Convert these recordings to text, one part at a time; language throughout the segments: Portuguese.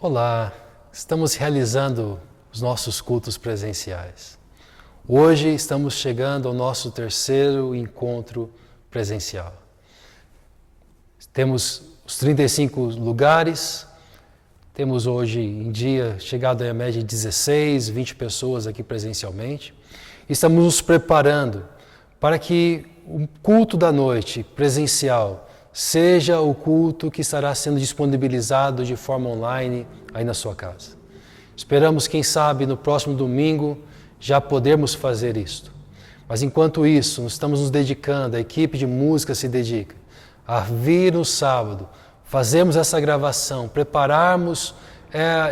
Olá, estamos realizando os nossos cultos presenciais. Hoje estamos chegando ao nosso terceiro encontro presencial. Temos os 35 lugares, temos hoje em dia chegado a média de 16, 20 pessoas aqui presencialmente. Estamos nos preparando para que o culto da noite presencial seja o culto que estará sendo disponibilizado de forma online aí na sua casa. Esperamos, quem sabe, no próximo domingo já podermos fazer isto. Mas enquanto isso, estamos nos dedicando, a equipe de música se dedica a vir no sábado, fazermos essa gravação, prepararmos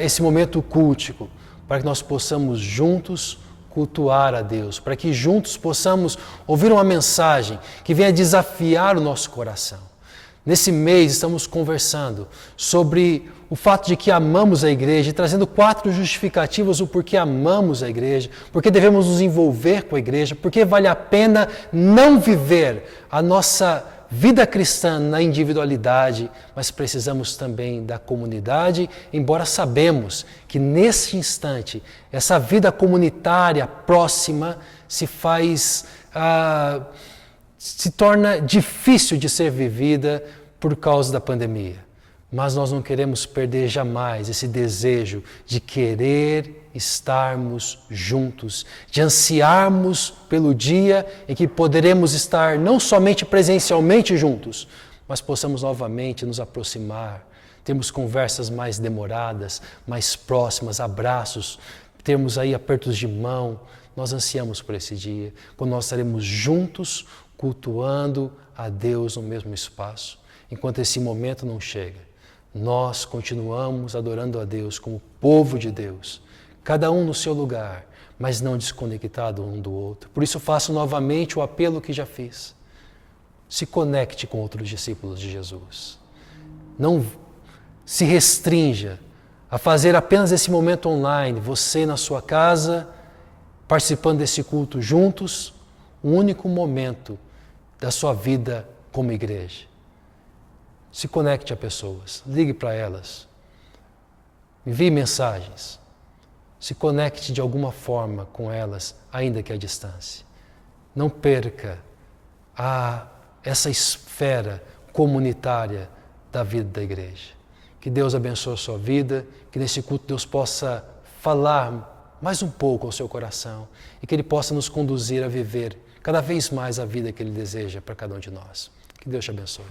esse momento cultico para que nós possamos juntos cultuar a Deus, para que juntos possamos ouvir uma mensagem que venha desafiar o nosso coração. Nesse mês estamos conversando sobre o fato de que amamos a igreja e trazendo 4 justificativas do porquê amamos a igreja, porque devemos nos envolver com a igreja, porque vale a pena não viver a nossa vida cristã na individualidade, mas precisamos também da comunidade, embora sabemos que nesse instante essa vida comunitária próxima se torna difícil de ser vivida por causa da pandemia. Mas nós não queremos perder jamais esse desejo de querer estarmos juntos, de ansiarmos pelo dia em que poderemos estar não somente presencialmente juntos, mas possamos novamente nos aproximar, termos conversas mais demoradas, mais próximas, abraços, termos aí apertos de mão. Nós ansiamos por esse dia, quando nós estaremos juntos, cultuando a Deus no mesmo espaço. Enquanto esse momento não chega, nós continuamos adorando a Deus como povo de Deus, cada um no seu lugar, mas não desconectado um do outro. Por isso faço novamente o apelo que já fiz. Se conecte com outros discípulos de Jesus. Não se restrinja a fazer apenas esse momento online, você na sua casa, participando desse culto juntos, um único momento da sua vida como igreja. Se conecte a pessoas, ligue para elas, envie mensagens, se conecte de alguma forma com elas, ainda que à distância. Não perca essa esfera comunitária da vida da igreja. Que Deus abençoe a sua vida, que nesse culto Deus possa falar mais um pouco ao seu coração e que Ele possa nos conduzir a viver cada vez mais a vida que Ele deseja para cada um de nós. Que Deus te abençoe.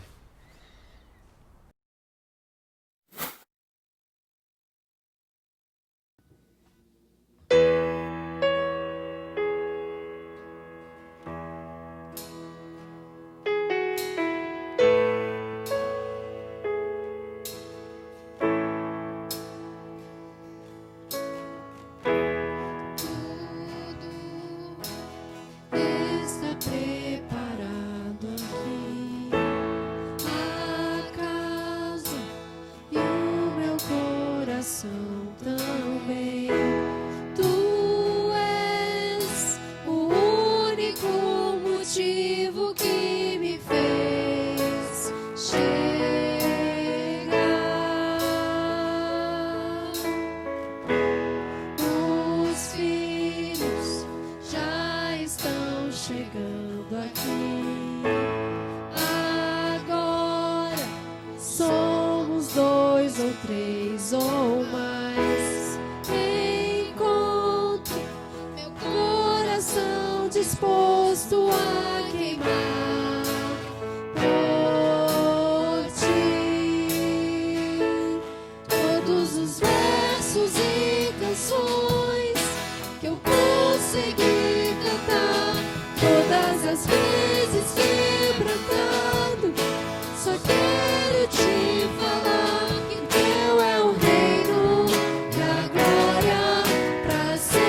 Disposto a queimar por ti, todos os versos e canções que eu consegui cantar, todas as vezes quebrantado, só quero te falar que teu é o reino e a glória pra sempre.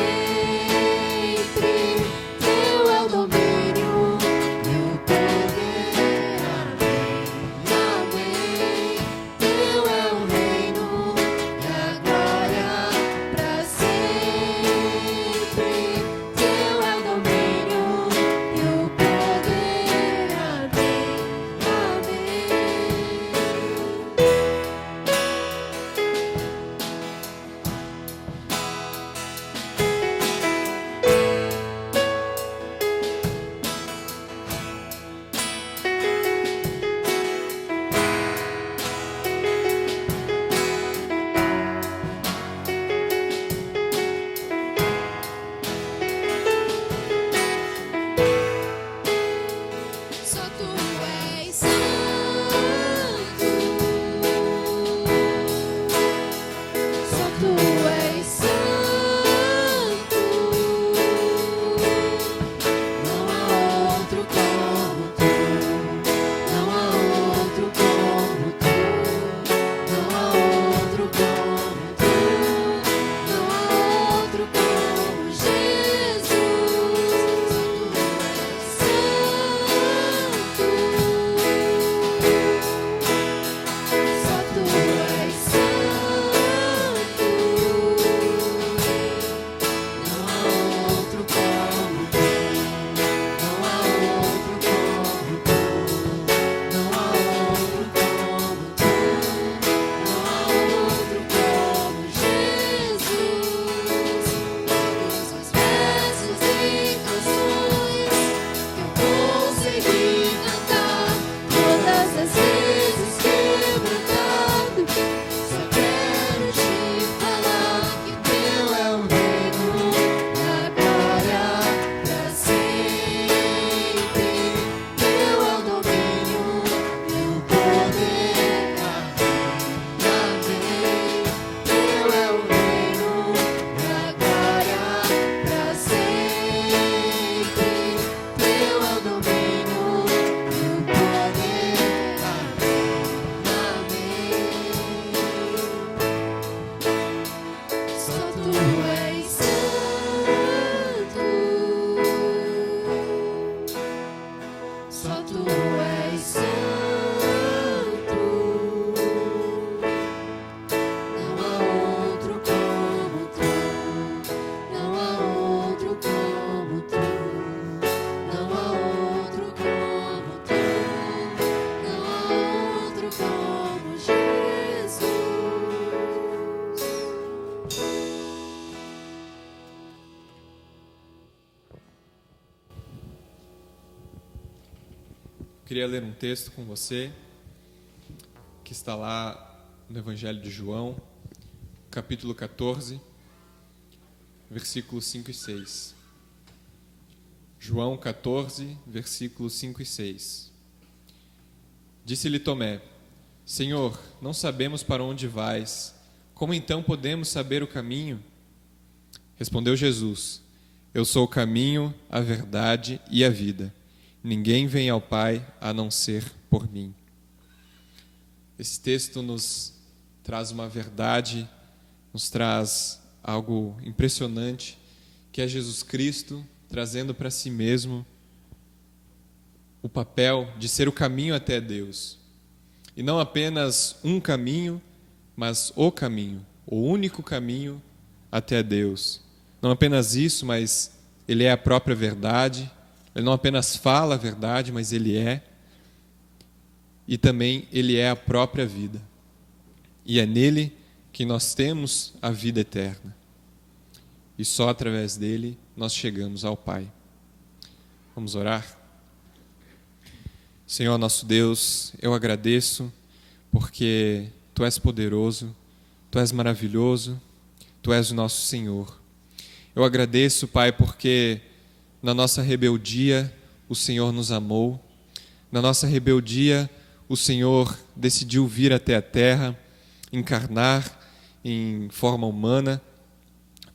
Teu é o domínio queria ler um texto com você, que está lá no Evangelho de João, capítulo 14, versículos 5 e 6. João 14, versículos 5 e 6. Disse-lhe Tomé: Senhor, não sabemos para onde vais, como então podemos saber o caminho? Respondeu Jesus: Eu sou o caminho, a verdade e a vida. Ninguém vem ao Pai a não ser por mim. Esse texto nos traz uma verdade, nos traz algo impressionante, que é Jesus Cristo trazendo para si mesmo o papel de ser o caminho até Deus. E não apenas um caminho, mas o caminho, o único caminho até Deus. Não apenas isso, mas Ele é a própria verdade. Ele não apenas fala a verdade, mas Ele é. E também Ele é a própria vida. E é nele que nós temos a vida eterna. E só através dele nós chegamos ao Pai. Vamos orar? Senhor nosso Deus, eu agradeço porque Tu és poderoso, Tu és maravilhoso, Tu és o nosso Senhor. Eu agradeço, Pai, porque na nossa rebeldia o Senhor nos amou. Na nossa rebeldia o Senhor decidiu vir até a terra, encarnar em forma humana,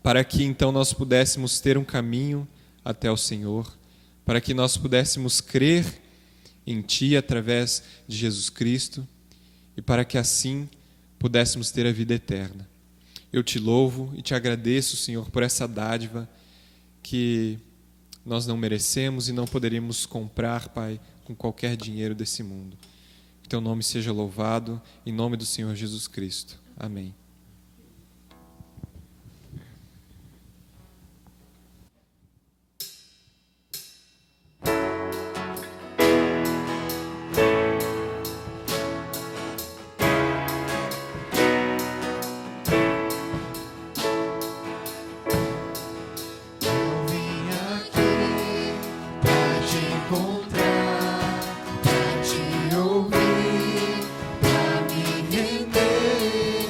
para que então nós pudéssemos ter um caminho até o Senhor, para que nós pudéssemos crer em Ti através de Jesus Cristo e para que assim pudéssemos ter a vida eterna. Eu Te louvo e Te agradeço, Senhor, por essa dádiva que nós não merecemos e não poderíamos comprar, Pai, com qualquer dinheiro desse mundo. Que Teu nome seja louvado, em nome do Senhor Jesus Cristo. Amém. Pra te ouvir, pra me render.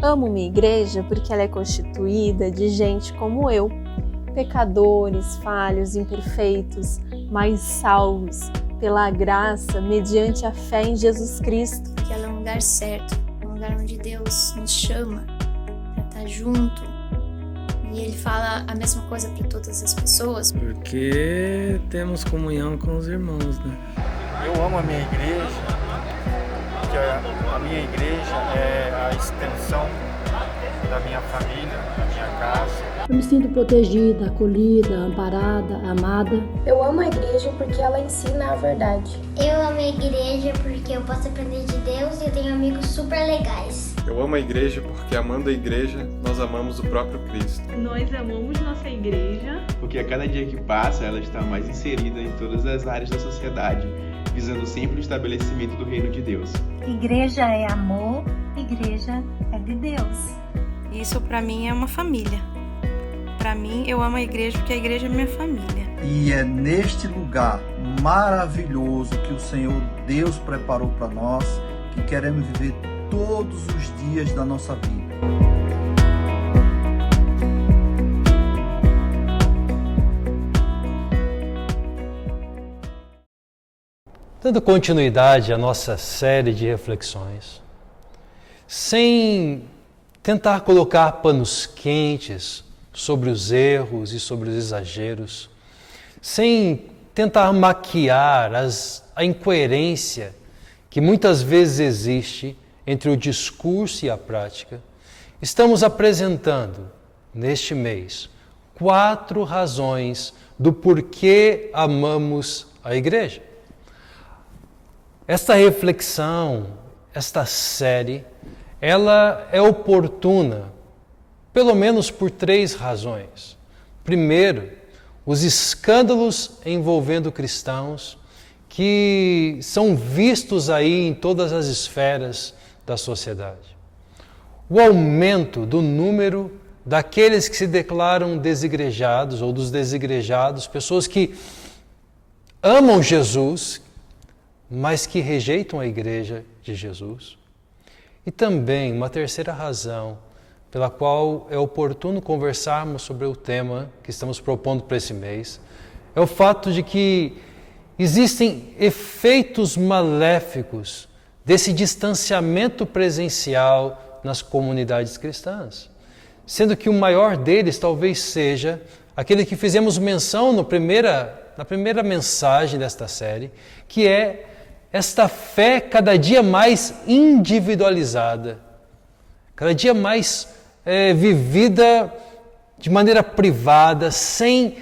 Amo minha igreja porque ela é constituída de gente como eu, pecadores, falhos, imperfeitos, mas salvos pela graça mediante a fé em Jesus Cristo. Porque ela é um lugar certo, um lugar onde Deus nos chama para estar junto. E Ele fala a mesma coisa para todas as pessoas. Porque temos comunhão com os irmãos, né? Eu amo a minha igreja, porque a minha igreja é a extensão da minha família, da minha casa. Eu me sinto protegida, acolhida, amparada, amada. Eu amo a igreja porque ela ensina a verdade. Eu amo a igreja porque eu posso aprender de Deus e eu tenho amigos super legais. Eu amo a igreja porque, amando a igreja, nós amamos o próprio Cristo. Nós amamos nossa igreja porque a cada dia que passa, ela está mais inserida em todas as áreas da sociedade, visando sempre o estabelecimento do reino de Deus. Igreja é amor, igreja é de Deus. Isso para mim é uma família. Para mim, eu amo a igreja porque a igreja é minha família. E é neste lugar maravilhoso que o Senhor Deus preparou para nós, que queremos viver todos os dias da nossa vida. Dando continuidade à nossa série de reflexões, sem tentar colocar panos quentes sobre os erros e sobre os exageros, sem tentar maquiar a incoerência que muitas vezes existe entre o discurso e a prática, estamos apresentando, neste mês, 4 razões do porquê amamos a igreja. Esta reflexão, esta série, ela é oportuna, pelo menos por 3 razões. Primeiro, os escândalos envolvendo cristãos que são vistos aí em todas as esferas da sociedade. O aumento do número daqueles que se declaram desigrejados ou dos desigrejados, pessoas que amam Jesus, mas que rejeitam a igreja de Jesus. E também uma terceira razão pela qual é oportuno conversarmos sobre o tema que estamos propondo para esse mês, é o fato de que existem efeitos maléficos desse distanciamento presencial nas comunidades cristãs, sendo que o maior deles talvez seja aquele que fizemos menção na primeira mensagem desta série, que é esta fé cada dia mais individualizada, cada dia mais vivida de maneira privada, sem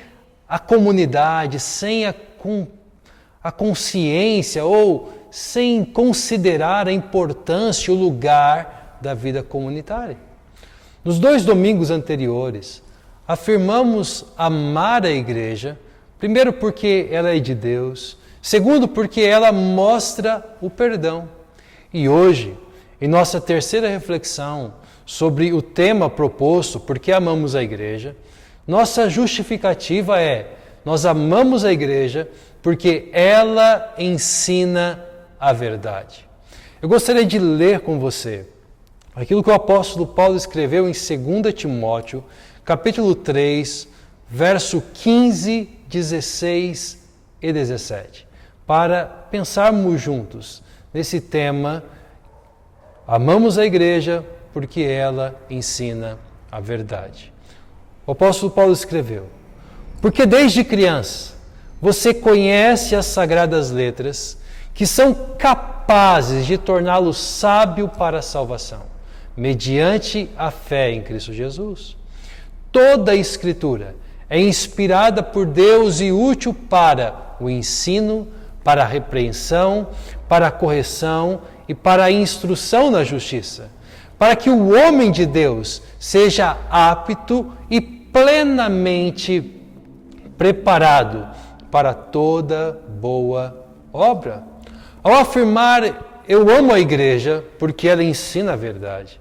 a comunidade, sem a consciência ou sem considerar a importância e o lugar da vida comunitária. Nos 2 domingos anteriores, afirmamos amar a igreja, primeiro porque ela é de Deus, segundo porque ela mostra o perdão. E hoje, em nossa terceira reflexão sobre o tema proposto, porque amamos a igreja, nossa justificativa é: nós amamos a igreja porque ela ensina a verdade. Eu gostaria de ler com você aquilo que o apóstolo Paulo escreveu em 2 Timóteo, capítulo 3, verso 15, 16 e 17, para pensarmos juntos nesse tema: amamos a igreja porque ela ensina a verdade. O apóstolo Paulo escreveu: porque desde criança você conhece as sagradas letras, que são capazes de torná-lo sábio para a salvação, mediante a fé em Cristo Jesus. Toda a Escritura é inspirada por Deus e útil para o ensino, para a repreensão, para a correção e para a instrução na justiça, para que o homem de Deus seja apto e plenamente preparado para toda boa obra. Ao afirmar eu amo a igreja porque ela ensina a verdade,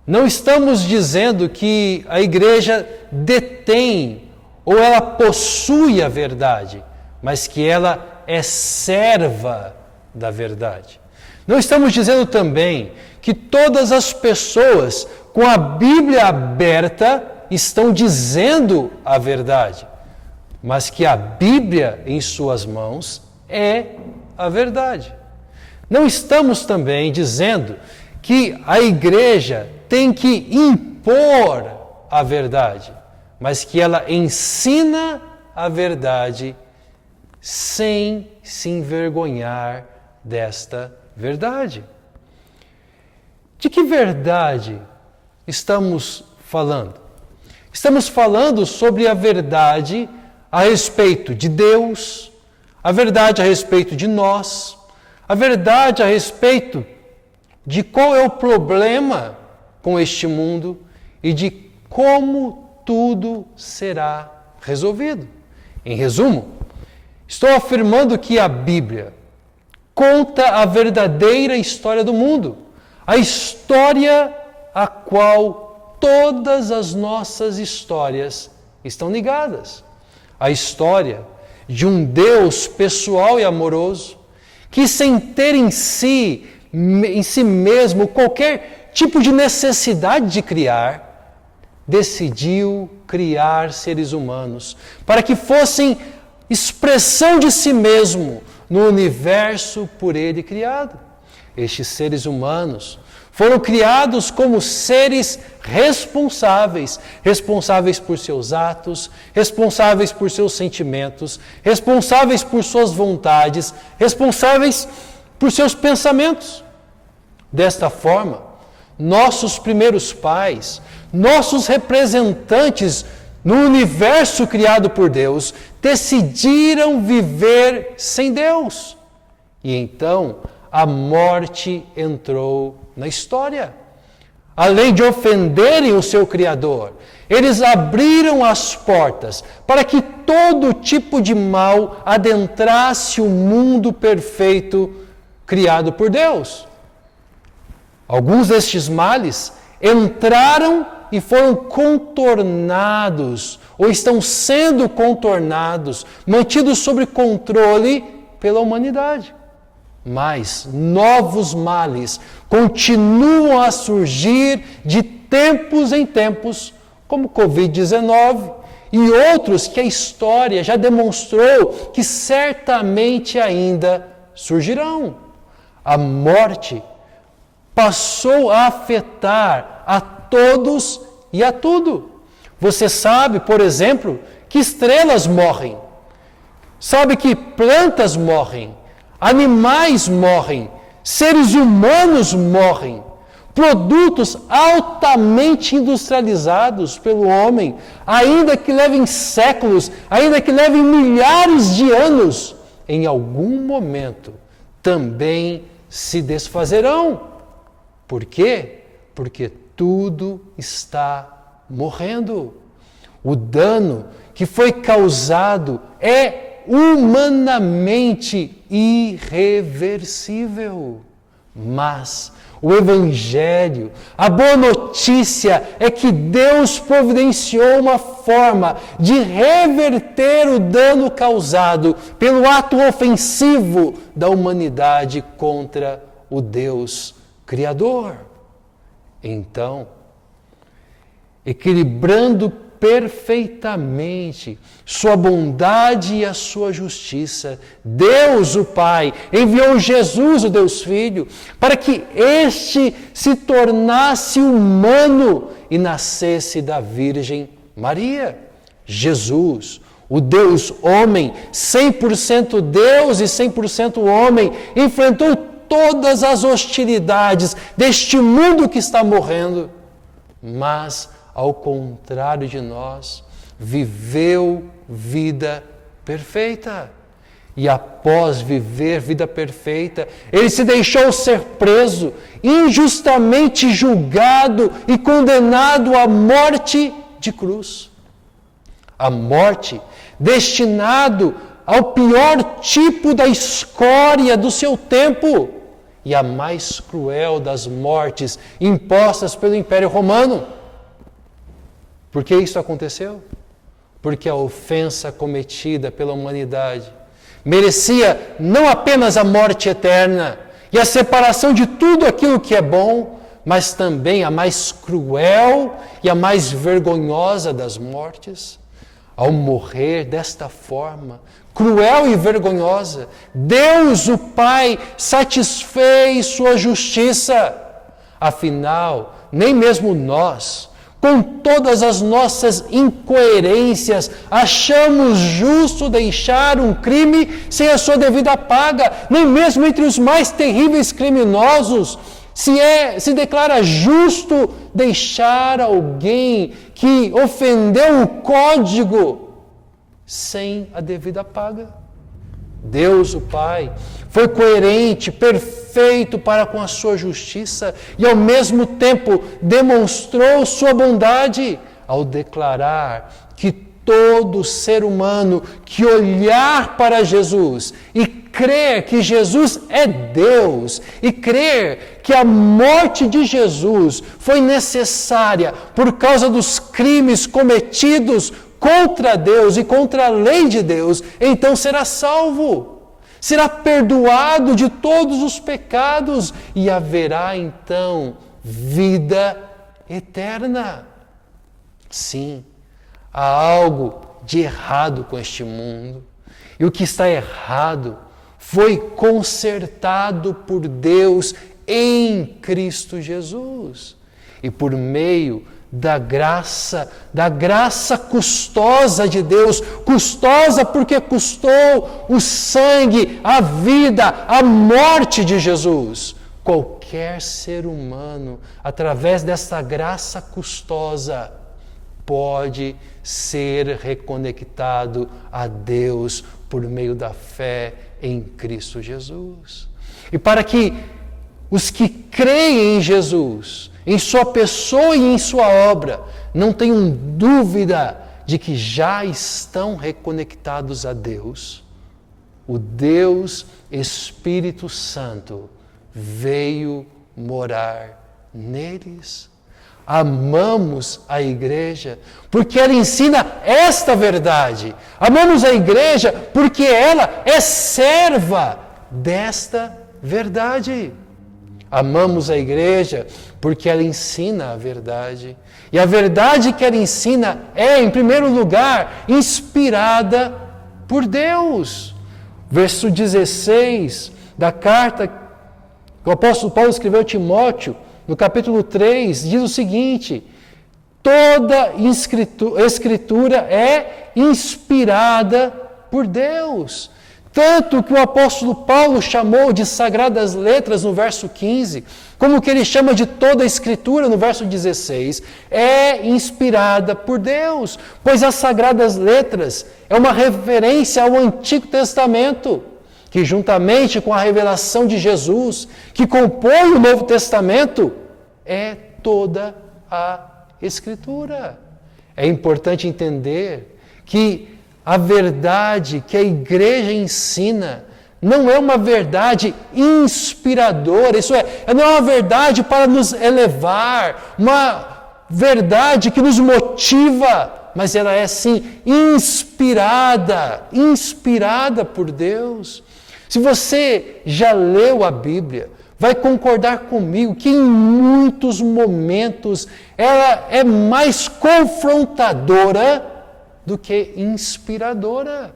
não estamos dizendo que a igreja detém ou ela possui a verdade, mas que ela é serva da verdade. Não estamos dizendo também que todas as pessoas com a Bíblia aberta estão dizendo a verdade, mas que a Bíblia em suas mãos é a verdade. Não estamos também dizendo que a igreja tem que impor a verdade, mas que ela ensina a verdade sem se envergonhar desta verdade. De que verdade estamos falando? Estamos falando sobre a verdade a respeito de Deus, a verdade a respeito de nós, a verdade a respeito de qual é o problema com este mundo e de como tudo será resolvido. Em resumo, estou afirmando que a Bíblia conta a verdadeira história do mundo, a história a qual todas as nossas histórias estão ligadas. A história de um Deus pessoal e amoroso que, sem ter em si mesmo qualquer tipo de necessidade de criar, decidiu criar seres humanos para que fossem expressão de si mesmo no universo por ele criado. Estes seres humanos foram criados como seres responsáveis por seus atos, responsáveis por seus sentimentos, responsáveis por suas vontades, responsáveis por seus pensamentos. Desta forma, nossos primeiros pais, nossos representantes no universo criado por Deus, decidiram viver sem Deus. E então a morte entrou na história. Além de ofenderem o seu Criador, eles abriram as portas para que todo tipo de mal adentrasse o mundo perfeito criado por Deus. Alguns destes males entraram e foram contornados, ou estão sendo contornados, mantidos sob controle pela humanidade. Mas novos males continuam a surgir de tempos em tempos, como Covid-19 e outros que a história já demonstrou que certamente ainda surgirão. A morte passou a afetar a todos e a tudo. Você sabe, por exemplo, que estrelas morrem. Sabe que plantas morrem, animais morrem, seres humanos morrem. Produtos altamente industrializados pelo homem, ainda que levem séculos, ainda que levem milhares de anos, em algum momento também se desfazerão. Por quê? Porque tudo está morrendo. O dano que foi causado é humanamente irreversível. Mas o Evangelho, a boa notícia é que Deus providenciou uma forma de reverter o dano causado pelo ato ofensivo da humanidade contra o Deus Criador. Então, equilibrando perfeitamente sua bondade e a sua justiça, Deus o Pai enviou Jesus, o Deus Filho, para que este se tornasse humano e nascesse da Virgem Maria. Jesus, o Deus homem, 100% Deus e 100% homem, enfrentou todas as hostilidades deste mundo que está morrendo, mas ao contrário de nós, viveu vida perfeita. E após viver vida perfeita, ele se deixou ser preso, injustamente julgado e condenado à morte de cruz. A morte destinado ao pior tipo da escória do seu tempo e a mais cruel das mortes impostas pelo Império Romano. Por que isso aconteceu? Porque a ofensa cometida pela humanidade merecia não apenas a morte eterna e a separação de tudo aquilo que é bom, mas também a mais cruel e a mais vergonhosa das mortes. Ao morrer desta forma, cruel e vergonhosa, Deus, o Pai, satisfez sua justiça. Afinal, nem mesmo nós, com todas as nossas incoerências, achamos justo deixar um crime sem a sua devida paga. Nem mesmo entre os mais terríveis criminosos se declara justo deixar alguém que ofendeu o código sem a devida paga. Deus, o Pai, foi coerente, perfeito para com a sua justiça e ao mesmo tempo demonstrou sua bondade ao declarar que todo ser humano que olhar para Jesus e crer que Jesus é Deus e crer que a morte de Jesus foi necessária por causa dos crimes cometidos contra Deus e contra a lei de Deus, então será salvo, será perdoado de todos os pecados e haverá então vida eterna. Sim, há algo de errado com este mundo, e o que está errado foi consertado por Deus em Cristo Jesus, e por meio da graça custosa de Deus, custosa porque custou o sangue, a vida, a morte de Jesus. Qualquer ser humano, através dessa graça custosa, pode ser reconectado a Deus por meio da fé em Cristo Jesus. E para que os que creem em Jesus, em sua pessoa e em sua obra, não tenham dúvida de que já estão reconectados a Deus, o Deus Espírito Santo veio morar neles. amamos a igreja porque ela ensina esta verdade. Amamos a igreja porque ela é serva desta verdade. Amamos a igreja porque ela ensina a verdade. E a verdade que ela ensina é, em primeiro lugar, inspirada por Deus. Verso 16 da carta que o apóstolo Paulo escreveu a Timóteo, no capítulo 3, diz o seguinte: toda escritura é inspirada por Deus. Tanto que o apóstolo Paulo chamou de sagradas letras no verso 15, como que ele chama de toda a escritura no verso 16, é inspirada por Deus, pois as sagradas letras é uma referência ao Antigo Testamento, que juntamente com a revelação de Jesus, que compõe o Novo Testamento, é toda a Escritura. É importante entender que a verdade que a igreja ensina não é uma verdade inspiradora, isso é, não é uma verdade para nos elevar, uma verdade que nos motiva, mas ela é sim inspirada por Deus. Se você já leu a Bíblia, vai concordar comigo que em muitos momentos ela é mais confrontadora do que inspiradora.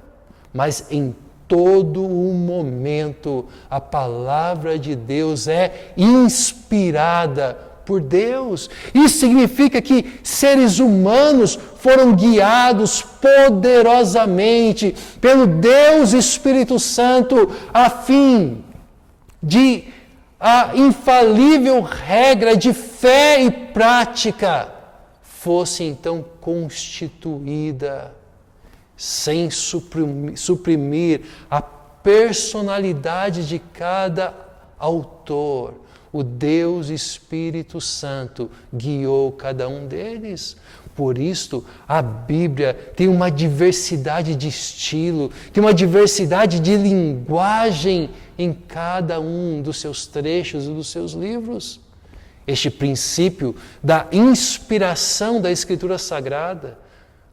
Mas em todo o momento a palavra de Deus é inspirada por Deus. Isso significa que seres humanos foram guiados poderosamente pelo Deus Espírito Santo a fim de a infalível regra de fé e prática fosse então constituída, sem suprimir a personalidade de cada autor. O Deus Espírito Santo guiou cada um deles. Por isto, a Bíblia tem uma diversidade de estilo, tem uma diversidade de linguagem em cada um dos seus trechos e dos seus livros. Este princípio da inspiração da Escritura Sagrada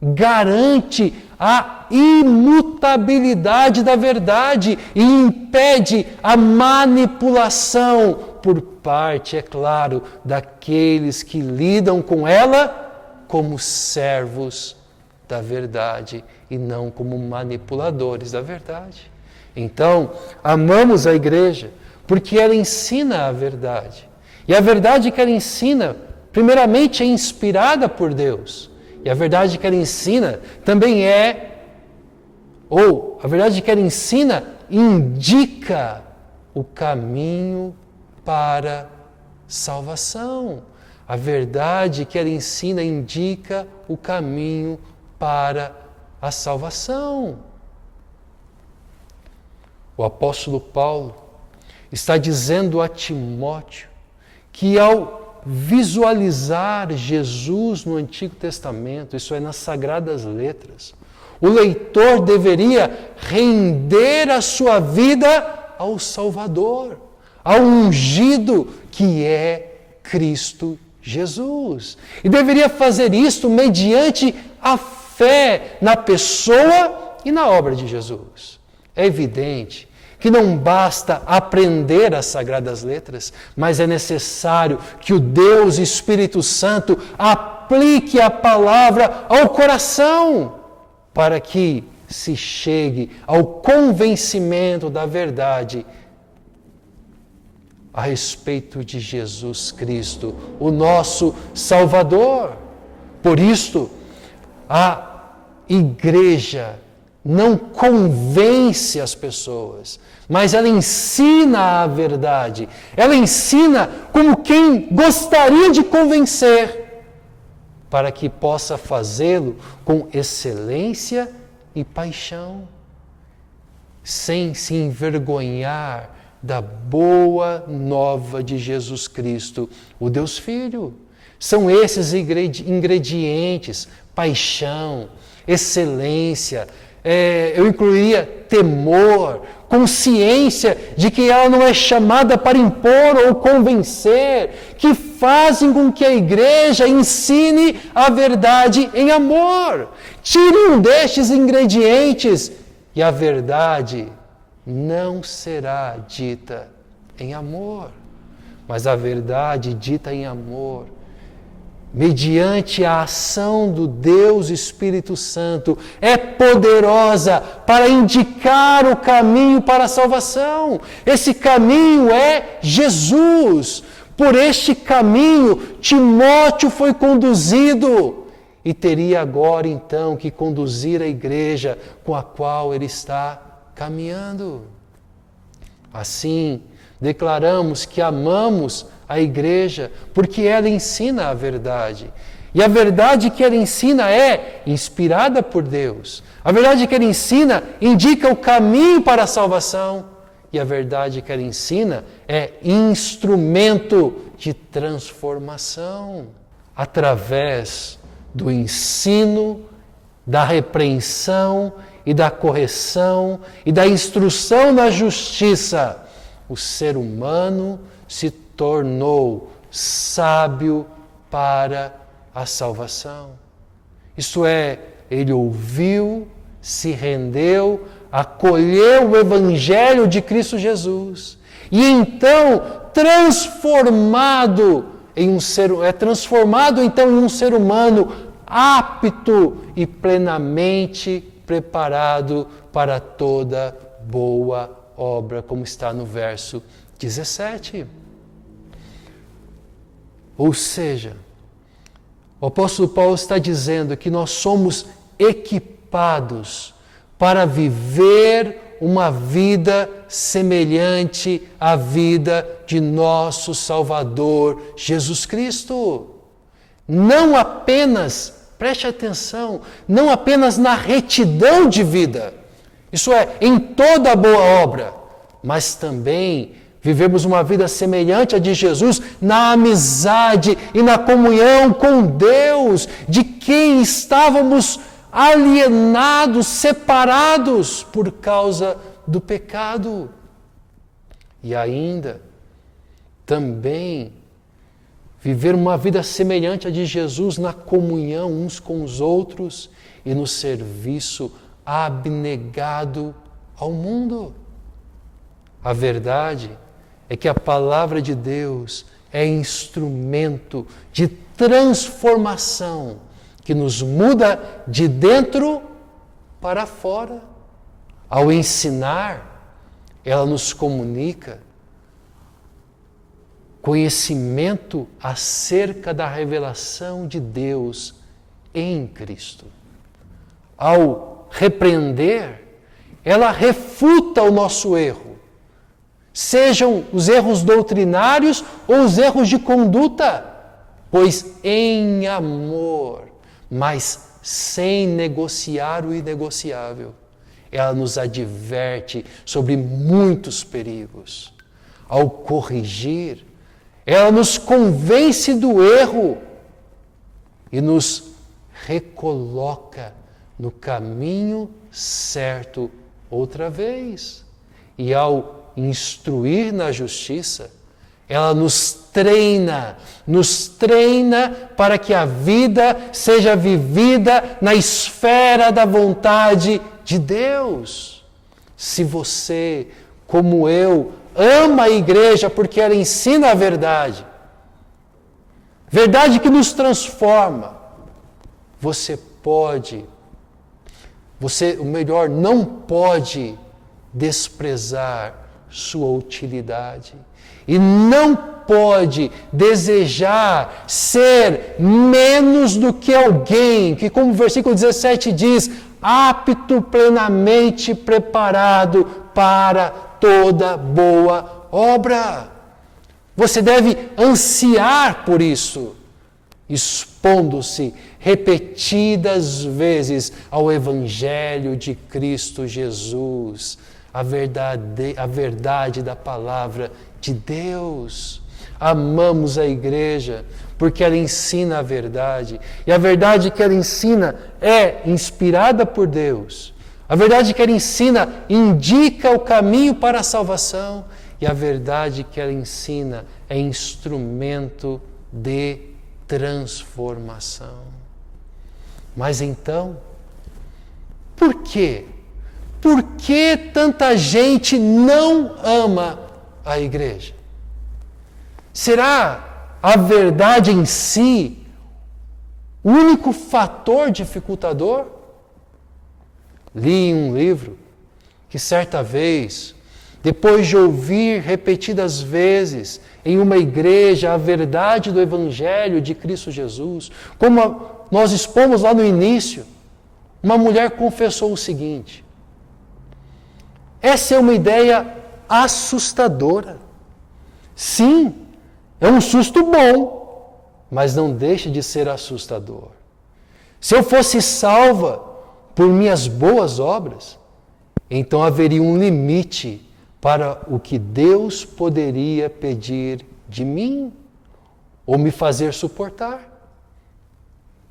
garante a imutabilidade da verdade e impede a manipulação por parte, é claro, daqueles que lidam com ela como servos da verdade e não como manipuladores da verdade. Então, amamos a igreja porque ela ensina a verdade. E a verdade que ela ensina, primeiramente, é inspirada por Deus. E a verdade que ela ensina também a verdade que ela ensina indica o caminho para salvação. A verdade que ela ensina indica o caminho para a salvação. O apóstolo Paulo está dizendo a Timóteo que ao visualizar Jesus no Antigo Testamento, isso é, nas Sagradas Letras, o leitor deveria render a sua vida ao Salvador, ao ungido que é Cristo Jesus. E deveria fazer isto mediante a fé na pessoa e na obra de Jesus. É evidente que não basta aprender as Sagradas Letras, mas é necessário que o Deus Espírito Santo aplique a palavra ao coração, para que se chegue ao convencimento da verdade a respeito de Jesus Cristo, o nosso Salvador. Por isto, a igreja não convence as pessoas, mas ela ensina a verdade. Ela ensina como quem gostaria de convencer, para que possa fazê-lo com excelência e paixão, sem se envergonhar da boa nova de Jesus Cristo, o Deus Filho. São esses ingredientes: paixão, excelência, eu incluiria temor, consciência de que ela não é chamada para impor ou convencer, que fazem com que a igreja ensine a verdade em amor. Tire um destes ingredientes e a verdade não será dita em amor, mas a verdade dita em amor, mediante a ação do Deus Espírito Santo, é poderosa para indicar o caminho para a salvação. Esse caminho é Jesus. Por este caminho, Timóteo foi conduzido e teria agora então que conduzir a igreja com a qual ele está caminhando. Assim, declaramos que amamos a igreja porque ela ensina a verdade. E a verdade que ela ensina é inspirada por Deus. A verdade que ela ensina indica o caminho para a salvação. E a verdade que ela ensina é instrumento de transformação. Através do ensino, da repreensão e da correção e da instrução na justiça, o ser humano se tornou sábio para a salvação. Isto é, ele ouviu, se rendeu, acolheu o Evangelho de Cristo Jesus e então transformado em um ser humano apto e plenamente preparado para toda boa obra, como está no verso 17. Ou seja, o apóstolo Paulo está dizendo que nós somos equipados para viver uma vida semelhante à vida de nosso Salvador Jesus Cristo. Não apenas, preste atenção, não apenas na retidão de vida, isso é, em toda boa obra, mas também vivemos uma vida semelhante à de Jesus na amizade e na comunhão com Deus, de quem estávamos alienados, separados por causa do pecado. E ainda, também, viver uma vida semelhante à de Jesus na comunhão uns com os outros e no serviço abnegado ao mundo. A verdade é que a palavra de Deus é instrumento de transformação que nos muda de dentro para fora. Ao ensinar, ela nos comunica conhecimento acerca da revelação de Deus em Cristo. Ao repreender, ela refuta o nosso erro, sejam os erros doutrinários ou os erros de conduta, pois em amor, mas sem negociar o inegociável, ela nos adverte sobre muitos perigos. Ao corrigir, ela nos convence do erro e nos recoloca no caminho certo outra vez. E ao instruir na justiça, ela nos treina para que a vida seja vivida na esfera da vontade de Deus. Se você, como eu, ama a igreja porque ela ensina a verdade, verdade que nos transforma, não pode desprezar sua utilidade e não pode desejar ser menos do que alguém que, como o versículo 17 diz, apto, plenamente preparado para toda boa obra. Você deve ansiar por isso, expondo-se repetidas vezes ao Evangelho de Cristo Jesus, a verdade da palavra de Deus. Amamos a igreja porque ela ensina a verdade, e a verdade que ela ensina é inspirada por Deus. A verdade que ela ensina indica o caminho para a salvação. E a verdade que ela ensina é instrumento de transformação. Mas então, por quê? Por que tanta gente não ama a igreja? Será a verdade em si o único fator dificultador? Li em um livro que certa vez, depois de ouvir repetidas vezes em uma igreja a verdade do Evangelho de Cristo Jesus, como nós expomos lá no início, uma mulher confessou o seguinte: essa é uma ideia assustadora. Sim, é um susto bom, mas não deixa de ser assustador. Se eu fosse salva por minhas boas obras, então haveria um limite para o que Deus poderia pedir de mim ou me fazer suportar.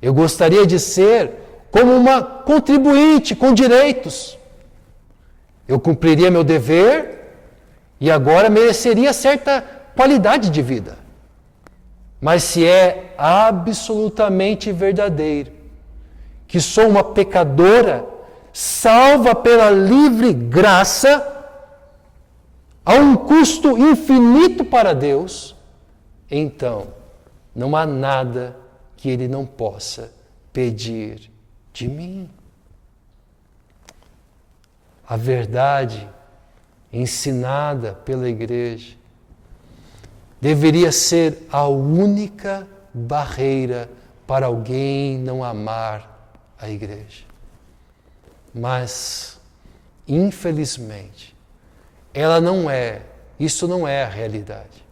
Eu gostaria de ser como uma contribuinte com direitos. Eu cumpriria meu dever e agora mereceria certa qualidade de vida. Mas se é absolutamente verdadeiro que sou uma pecadora, salva pela livre graça, a um custo infinito para Deus, então não há nada que Ele não possa pedir de mim. A verdade ensinada pela igreja deveria ser a única barreira para alguém não amar a igreja. Mas, infelizmente, isso não é a realidade.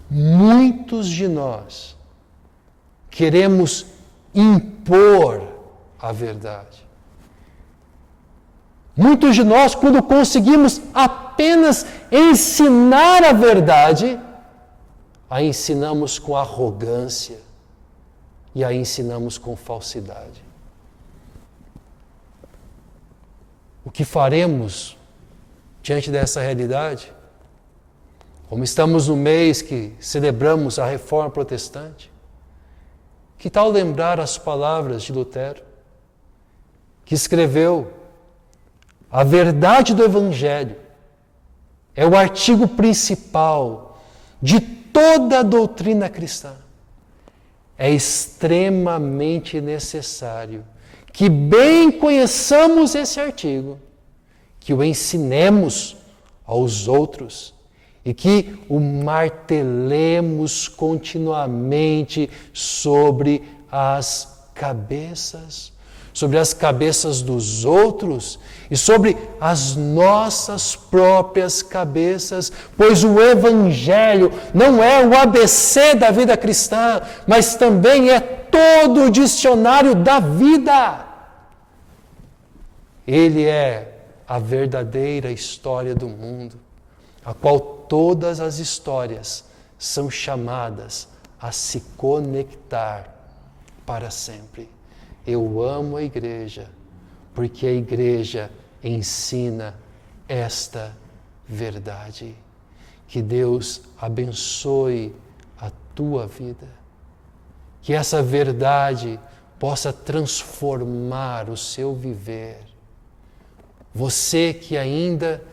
Muitos de nós queremos impor a verdade. Muitos de nós, quando conseguimos apenas ensinar a verdade, a ensinamos com arrogância e a ensinamos com falsidade. O que faremos diante dessa realidade? Como estamos no mês que celebramos a Reforma Protestante, que tal lembrar as palavras de Lutero, que escreveu: a verdade do Evangelho é o artigo principal de toda a doutrina cristã. É extremamente necessário que bem conheçamos esse artigo, que o ensinemos aos outros e que o martelemos continuamente sobre as cabeças dos outros e sobre as nossas próprias cabeças, pois o Evangelho não é o ABC da vida cristã, mas também é todo o dicionário da vida. Ele é a verdadeira história do mundo, a qual todas as histórias são chamadas a se conectar para sempre. Eu amo a igreja, porque a igreja ensina esta verdade. Que Deus abençoe a tua vida. Que essa verdade possa transformar o seu viver. Você que ainda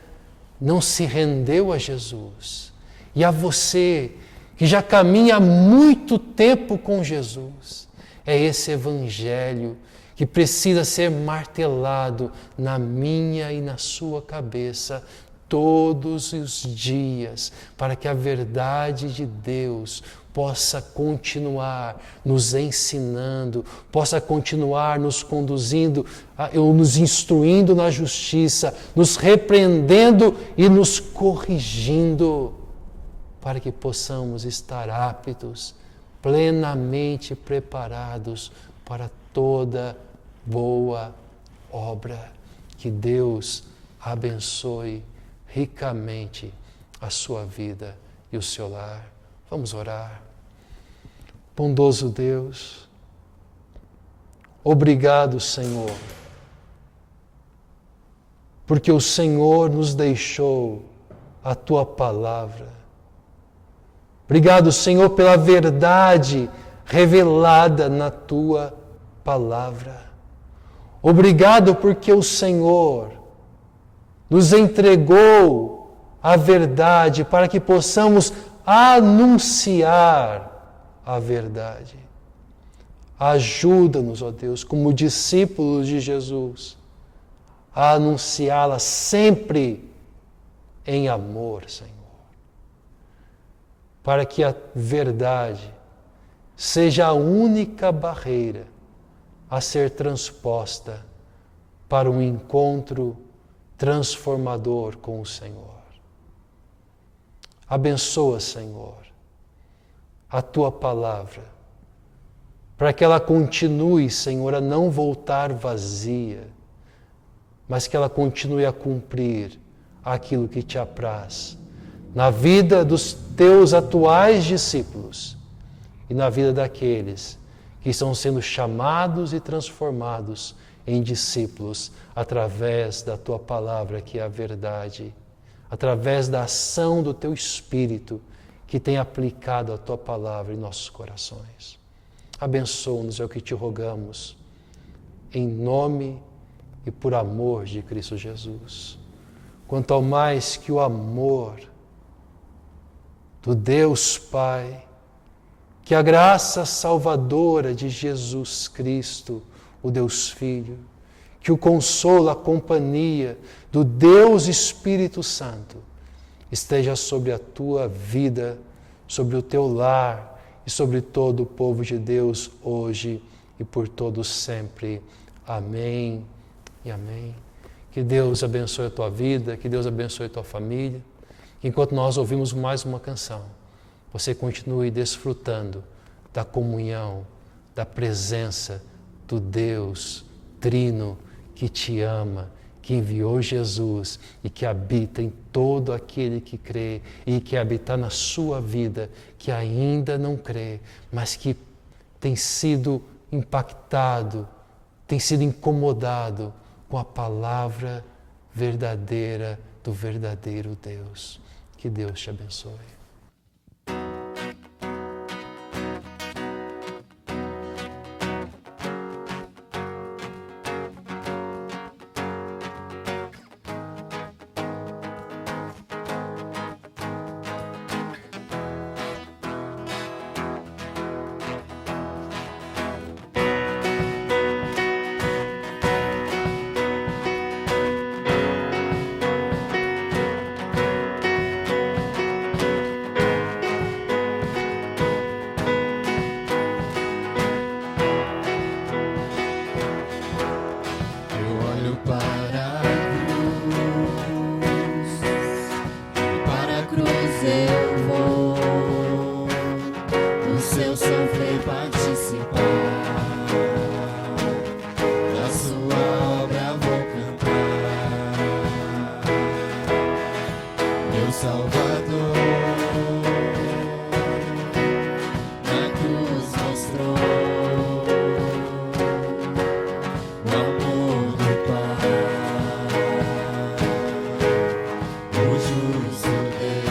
não se rendeu a Jesus, e a você que já caminha há muito tempo com Jesus, é esse Evangelho que precisa ser martelado na minha e na sua cabeça todos os dias, para que a verdade de Deus possa continuar nos ensinando, possa continuar nos conduzindo, nos instruindo na justiça, nos repreendendo e nos corrigindo, para que possamos estar aptos, plenamente preparados para toda boa obra. Que Deus abençoe ricamente a sua vida e o seu lar. Vamos orar. Bondoso Deus, obrigado, Senhor, porque o Senhor nos deixou a Tua palavra. Obrigado, Senhor, pela verdade revelada na Tua palavra. Obrigado porque o Senhor nos entregou a verdade para que possamos anunciar a verdade. Ajuda-nos, ó Deus, como discípulos de Jesus, a anunciá-la sempre em amor, Senhor. Para que a verdade seja a única barreira a ser transposta para um encontro transformador com o Senhor. Abençoa, Senhor, a Tua palavra, para que ela continue, Senhor, a não voltar vazia, mas que ela continue a cumprir aquilo que Te apraz na vida dos Teus atuais discípulos e na vida daqueles que estão sendo chamados e transformados em discípulos através da Tua palavra, que é a verdade, através da ação do Teu Espírito que tem aplicado a Tua palavra em nossos corações. Abençoa-nos, é o que Te rogamos, em nome e por amor de Cristo Jesus. Quanto ao mais que o amor do Deus Pai, que a graça salvadora de Jesus Cristo, o Deus Filho, que o consolo, a companhia do Deus Espírito Santo, esteja sobre a tua vida, sobre o teu lar e sobre todo o povo de Deus hoje e por todos sempre. Amém e amém. Que Deus abençoe a tua vida, que Deus abençoe a tua família. Enquanto nós ouvimos mais uma canção, você continue desfrutando da comunhão, da presença do Deus Trino que te ama, que enviou Jesus e que habita em todo aquele que crê e que habita na sua vida, que ainda não crê, mas que tem sido impactado, tem sido incomodado com a palavra verdadeira do verdadeiro Deus. Que Deus te abençoe. O justo Deus.